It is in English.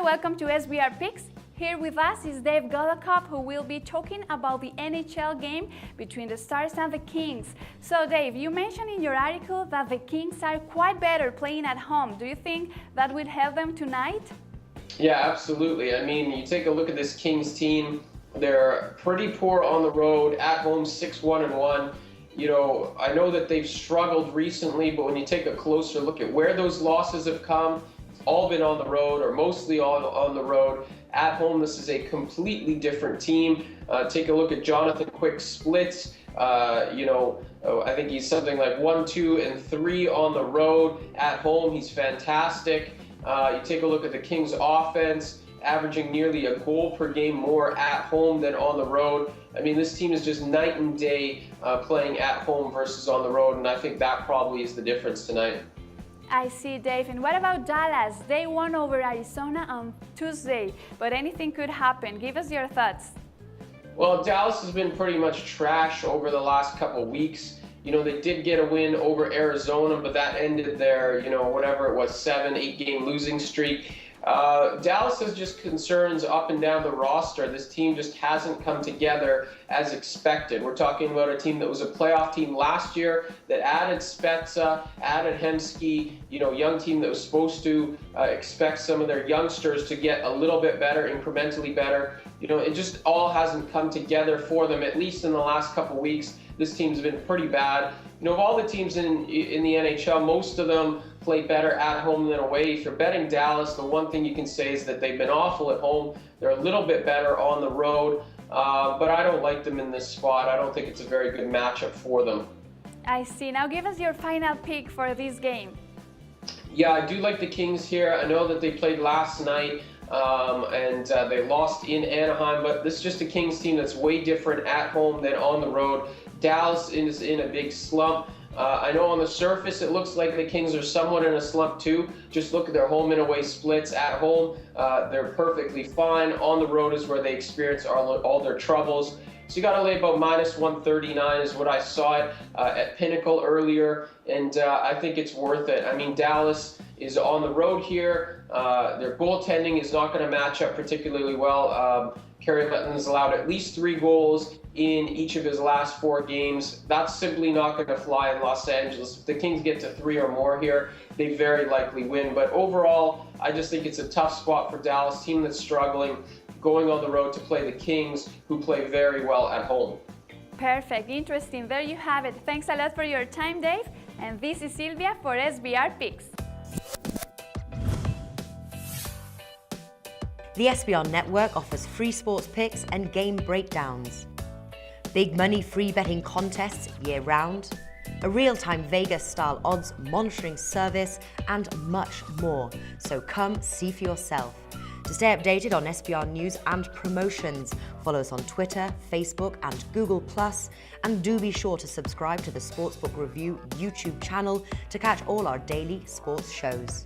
welcome to SBR Picks. Here with us is Dave Golokhov, who will be talking about the NHL game between the Stars and the Kings. So Dave, you mentioned in your article that the Kings are quite better playing at home. Do you think that will help them tonight? Yeah, absolutely. I mean, you take a look at this Kings team, they're pretty poor on the road, at home 6-1-1. You know, I know that they've struggled recently, but when you take a closer look at where those losses have come, it's all been on the road, or mostly on the road. At home, this is a completely different team. Take a look at Jonathan Quick's splits. I think he's something like 1, 2, and 3 on the road. At home, he's fantastic. You take a look at the Kings' offense, averaging nearly a goal per game more at home than on the road. I mean, this team is just night and day playing at home versus on the road, and I think that probably is the difference tonight. I see, Dave. And what about Dallas? They won over Arizona on Tuesday, but anything could happen. Give us your thoughts. Well, Dallas has been pretty much trash over the last couple of weeks. You know, they did get a win over Arizona, but that ended their, whatever it was, 7-8 game losing streak. Dallas has just concerns up and down the roster. This team just hasn't come together as expected. We're talking about a team that was a playoff team last year that added Spezza, added Hemsky, young team that was supposed to expect some of their youngsters to get a little bit better, incrementally better. It just all hasn't come together for them, at least in the last couple weeks. This team's been pretty bad. Of all the teams in the NHL, most of them play better at home than away. If you're betting Dallas, the one thing you can say is that they've been awful at home. They're a little bit better on the road, but I don't like them in this spot. I don't think it's a very good matchup for them. I see. Now give us your final pick for this game. Yeah, I do like the Kings here. I know that they played last night. They lost in Anaheim, but this is just a Kings team that's way different at home than on the road. Dallas is in a big slump. I know on the surface it looks like the Kings are somewhat in a slump too. Just look at their home and away splits. At home, they're perfectly fine. On the road is where they experience all their troubles. So you got to lay about -139 is what I saw it at Pinnacle earlier, and I think it's worth it. I mean, Dallas is on the road here. Their goaltending is not going to match up particularly well. Kerry Letton's allowed at least 3 goals in each of his last 4 games. That's simply not going to fly in Los Angeles. If the Kings get to 3 or more here, they very likely win. But overall, I just think it's a tough spot for Dallas, team that's struggling, going on the road to play the Kings, who play very well at home. Perfect. Interesting. There you have it. Thanks a lot for your time, Dave. And this is Silvia for SBR Picks. The SBR network offers free sports picks and game breakdowns, big money free betting contests year-round, a real-time Vegas-style odds monitoring service, and much more. So come see for yourself. To stay updated on SBR news and promotions, follow us on Twitter, Facebook, and Google+, and do be sure to subscribe to the Sportsbook Review YouTube channel to catch all our daily sports shows.